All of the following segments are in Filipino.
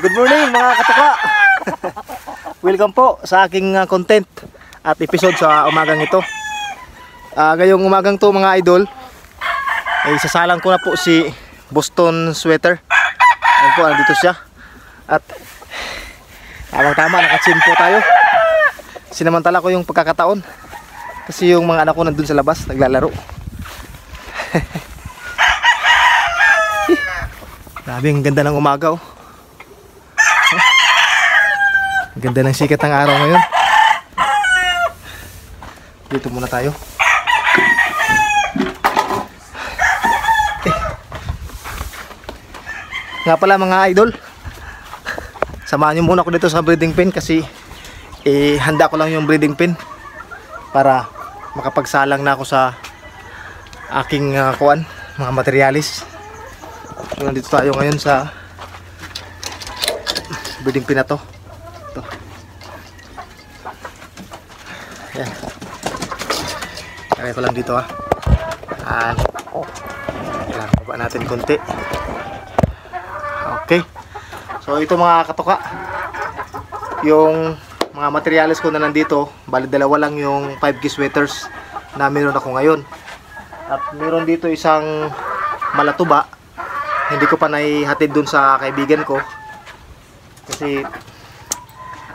Good morning mga katuka. Welcome po sa aking content at episode sa umagang ito. Ngayong umagang to mga idol, ay sasalang ko na po si Boston Sweater. Ayan po, nandito siya. At tamang-tama, nakatsin po tayo. Sinamantala ko yung pagkakataon kasi yung mga anak ko nandun sa labas, naglalaro. Grabe, ang ganda ng umaga oh. Ang ganda ng sikat ng araw ngayon. Dito muna tayo. Nga pala mga idol, samahan nyo muna ako dito sa breeding pen kasi handa ko lang yung breeding pen para makapagsalang na ako sa aking mga materialis. So, nandito tayo ngayon sa breeding pen na to. Ito. Ayan. Kaya ko lang dito ha. Ayan, baba natin konti. Okay. So ito mga katuka, yung mga materialis ko na nandito, bali dalawa lang yung 5K sweaters na meron ako ngayon. At meron dito isang malatuba, hindi ko pa naihatid dun sa kaibigan ko kasi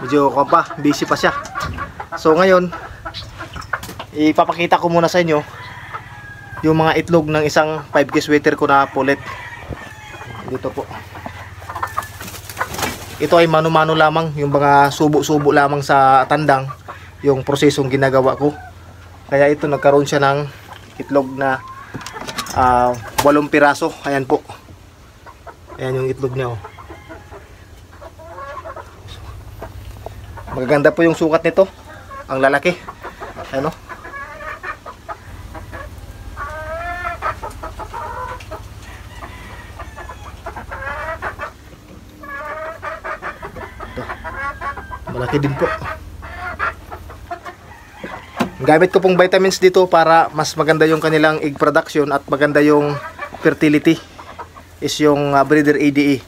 medyo busy pa siya. So ngayon, ipapakita ko muna sa inyo yung mga itlog ng isang 5K sweater ko na pulit. Dito po. Ito ay mano-mano lamang, yung mga subo-subo lamang sa tandang yung prosesong ginagawa ko. Kaya ito nagkaroon siya ng itlog na 8 piraso. Ayan po. Ayan yung itlog niya oh. Magaganda po yung sukat nito. Ang lalaki. Ano? Malaki din po. Gamit ko pong vitamins dito para mas maganda yung kanilang egg production at maganda yung fertility is yung breeder ADE.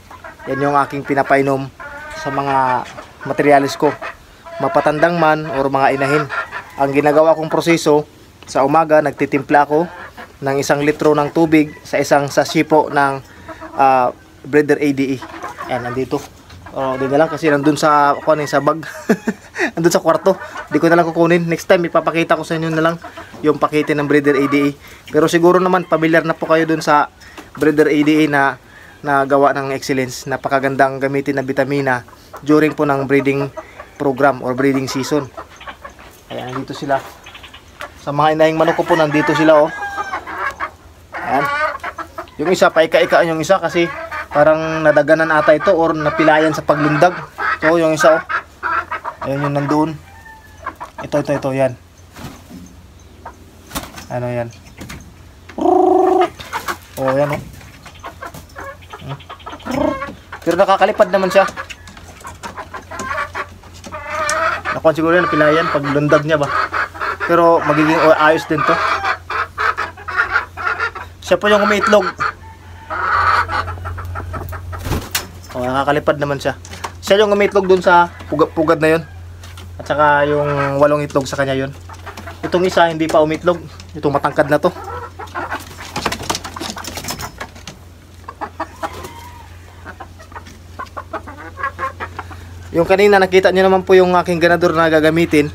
Yan yung aking pinapainom sa mga materialis ko, mapatandang man or mga inahin. Ang ginagawa kong proseso sa umaga, nagtitimpla ako ng 1 litro ng tubig sa isang sachet po ng breeder ADE. Yan, nandito. Di na lang kasi nandun sa bag. Nandun sa kwarto. Di ko na lang kukunin. Next time ipapakita ko sa inyo na lang yung pakete ng breeder ADE. Pero siguro naman familiar na po kayo dun sa breeder ADE na gawa ng excellence. Napakagandang gamitin na vitamina during po ng breeding program or breeding season. Ayan, nandito sila. Sa mga inahing manok ko po, nandito sila oh. Ayan. Yung isa, paika-ika yung isa kasi parang nadaganan ata ito or napilayan sa paglundag. So yung isa oh. Ayun yung nandoon. Ito yan. Ano yan? Oh yan oh. Pero nakakalipad naman siya. Nakuha siguro yan, napilayan paglundag niya ba. Pero magiging ayos din to. Siya po yung umiitlog. Nakakalipad naman siya. Siya yung umiitlog dun sa pugad na yun. At saka yung 8 itlog sa kanya yun. Itong isa hindi pa umiitlog. Itong matangkad na to. Yung kanina nakita nyo naman po yung aking ganador na gagamitin.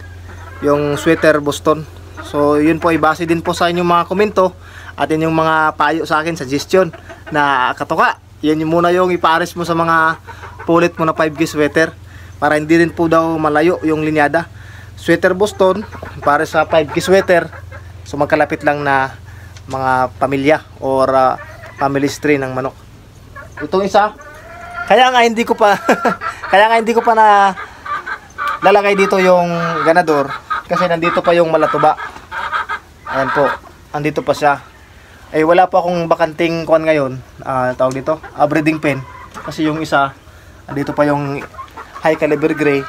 Yung sweater Boston. So yun po ay base din po sa inyong mga komento. At yun yung mga payo sa akin, suggestion na katuka. Yan yung muna yung ipares mo sa mga pulit mo na 5K sweater para hindi rin po daw malayo yung linyada. Sweater Boston para sa 5K sweater, so magkalapit lang na mga pamilya or family tree ng manok. Itong isa, kaya nga hindi ko pa na lalagay dito yung ganador kasi nandito pa yung malatuba. Ayan po, andito pa siya. Ay wala pa akong bakanting kuan ngayon, tawag dito, breeding pen. Kasi yung isa, dito pa yung high caliber gray.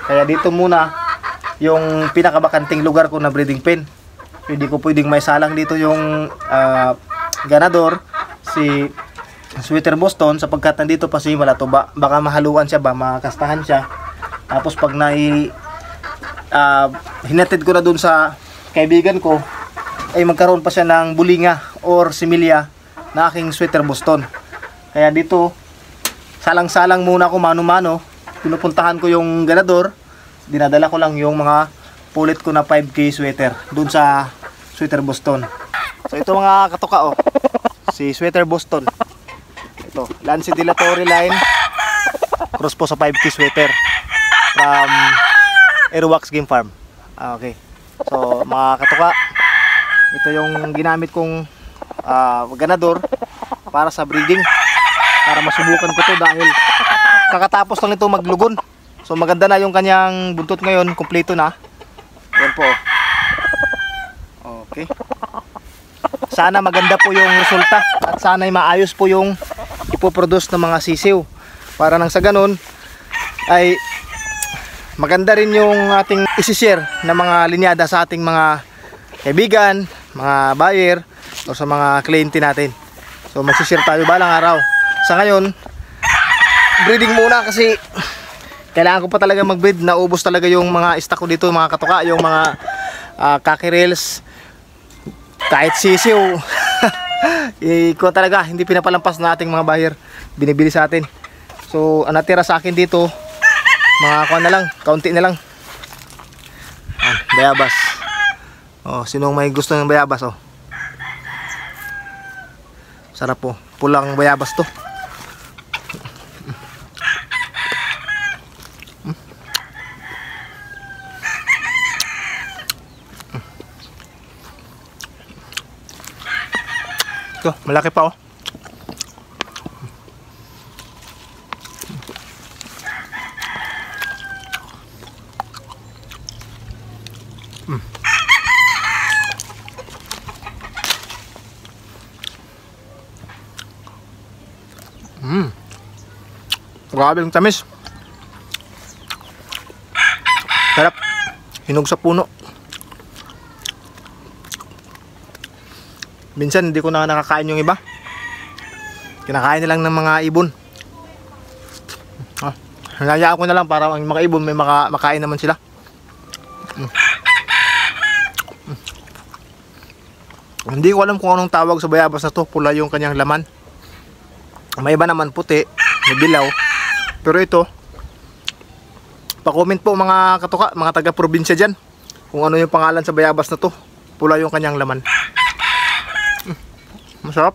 Kaya dito muna yung pinakabakanting lugar ko na breeding pen. Hindi ko pwedeng may salang dito yung ganador, si sweater Boston sapagkat nandito pa si Himala to, baka mahaluan siya ba, makastahan siya. Tapos pag hinatid ko na dun sa kaibigan ko, ay magkaroon pa siya ng bulinga or similya na aking sweater Boston. Kaya dito, salang-salang muna ako mano-mano. Pinupuntahan ko yung ganador, dinadala ko lang yung mga pulit ko na 5K sweater dun sa sweater Boston. So ito mga katuka, oh, si sweater Boston. Ito, Lance de la Torre line, cross po sa 5K sweater from Airwax Game Farm. Okay, so mga katuka, ito yung ginamit kong ganador para sa breeding, para masubukan ko to dahil kakatapos lang ito maglugon. So maganda na yung kanyang buntot ngayon, kumpleto na. Yan po. Okay. Sana maganda po yung resulta at sana ay maayos po yung ipoproduce ng mga sisiw, para nang sa ganun ay maganda rin yung ating isi-share na mga linyada sa ating mga kaibigan, mga buyer o sa mga kliyente natin. So mag-share tayo balang araw. Sa ngayon, breeding muna kasi kailangan ko pa talaga mag-breed. Naubos talaga yung mga stock ko dito mga katuka, yung mga kakirels, kahit sisiw. Ikaw talaga, hindi pinapalampas na ating mga buyer, binibili sa atin. So ang natira sa akin dito, mga kuha na lang, kaunti na lang. Bayabas. Oh, sinong may gusto ng bayabas, oh. Sarap po, pulang bayabas to. Ito, malaki pa, oh. Grabe ang tamis. Sarap. Hinog sa puno. Minsan hindi ko na nakakain yung iba. Kinakain na lang ng mga ibon. Hinayaan ko na lang para ang mga ibon may makain naman sila. Hindi ko alam kung anong tawag sa bayabas na to. Pula yung kanyang laman. May iba naman puti, may dilaw. Pero ito, pa-comment po mga katuka, mga taga-probinsya dyan, kung ano yung pangalan sa bayabas na to. Pula yung kanyang laman. Masarap.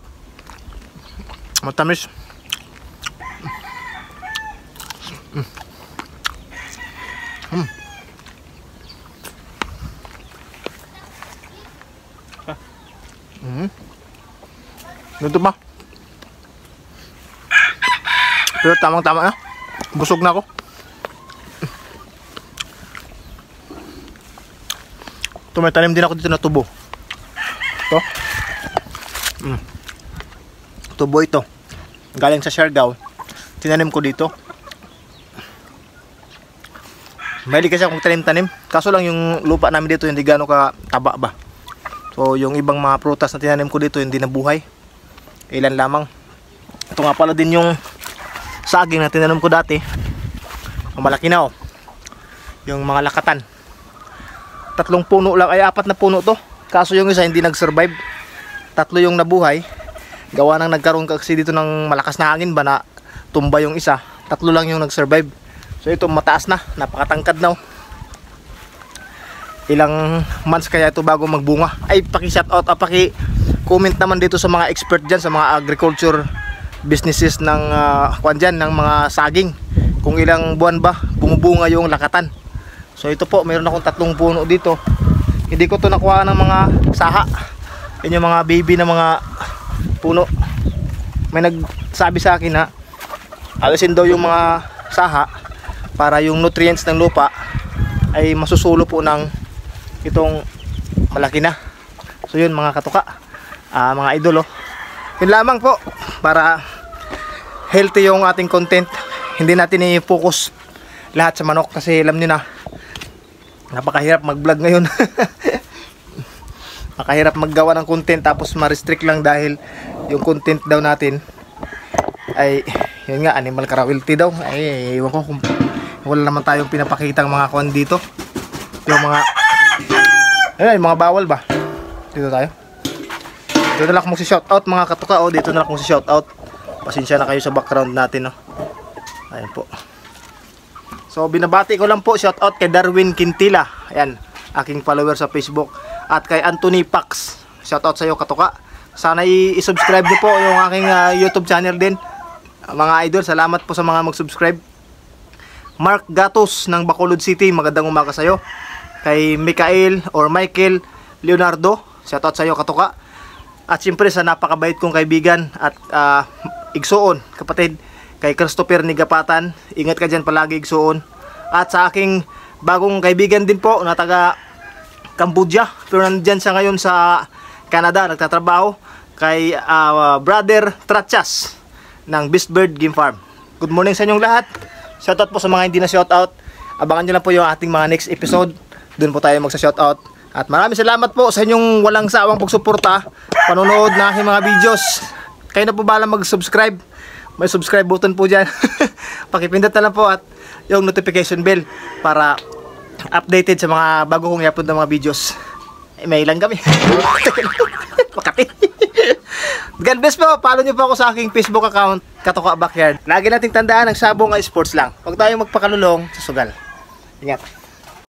Matamis. Ganito ba? Pero tamang-tama na. Busog na ako. Ito, may tanim din ako dito na tubo. Ito. Tubo ito. Galing sa Siargao. Tinanim ko dito. Mahilig kasi akong tanim-tanim. Kaso lang yung lupa namin dito hindi gano'ng kataba ba. So yung ibang mga prutas na tinanim ko dito hindi nabuhay. Ilan lamang. Ito nga pala din yung saging na tinanim ko dati. Malaki na, oh. Yung mga lakatan. 3 puno lang, ay 4 na puno to. Kaso yung isa hindi nag-survive. 3 yung nabuhay. Gawa nang nagkaroon kasi dito ng malakas na hangin ba na tumba yung isa. 3 lang yung nag-survive. So ito mataas na, napakatangkad na, oh. Ilang months kaya ito bago magbunga. Ay paki-shoutout, paki-comment naman dito sa mga expert dyan, sa mga agriculture businesses ng ng mga saging, kung ilang buwan ba bumubunga yung lakatan. So ito po, mayroon akong 3 puno dito. Hindi ko to nakuha ng mga saha. Yan yung mga baby na mga puno. May nagsabi sa akin na alisin daw yung mga saha para yung nutrients ng lupa ay masusulo po ng itong malaki na. So yun mga katuka, mga idolo, yun lamang po para healthy yung ating content. Hindi natin i-focus lahat sa manok kasi alam nyo na napakahirap mag-vlog ngayon. Nakahirap maggawa ng content tapos ma-restrict lang dahil yung content daw natin ay yun nga, animal cruelty daw. Ay ewan ko kung wala naman tayong pinapakitang mga kuwan dito. Yung mga ayun, mga bawal ba? Dito tayo. Dito na lang kung si shoutout mga katuka. O dito na lang kung si shoutout. Pasensya na kayo sa background natin, no. Ayun po. So binabati ko lang po, shoutout kay Darwin Quintila. Ayan, aking follower sa Facebook. At kay Anthony Pax. Shoutout sa iyo katuka. Sana i-subscribe niyo po yung aking YouTube channel din. Mga idol, salamat po sa mga mag-subscribe. Mark Gatos ng Bacolod City, magandang umaga sa iyo. Kay Michael Leonardo, shoutout sa iyo katuka. At siyempre sa napakabait kong kaibigan at igsuon, kapatid, kay Christopher Nigapatan. Ingat ka dyan palagi, igsuon. At sa aking bagong kaibigan din po na taga Cambodia, pero nandyan siya ngayon sa Canada, nagtatrabaho, kay Brother Trachas ng Beast Bird Game Farm. Good morning sa inyong lahat. Shoutout po sa mga hindi na shoutout. Abangan nyo lang po yung ating mga next episode. Doon po tayo magsa-shoutout. At maraming salamat po sa inyong walang sawang pagsuporta, panonood na aking mga videos. Kayo na po bahala mag-subscribe. May subscribe button po dyan. Pakipindot na lang po at yung notification bell para updated sa mga bago kong i-upload na mga videos. May ilan kami. Makati. God bless po. Follow nyo po ako sa aking Facebook account, Katuka Backyard. Lagi nating tandaan, ang sabong ay sports lang. Huwag tayong magpakalulong sa sugal. Ingat.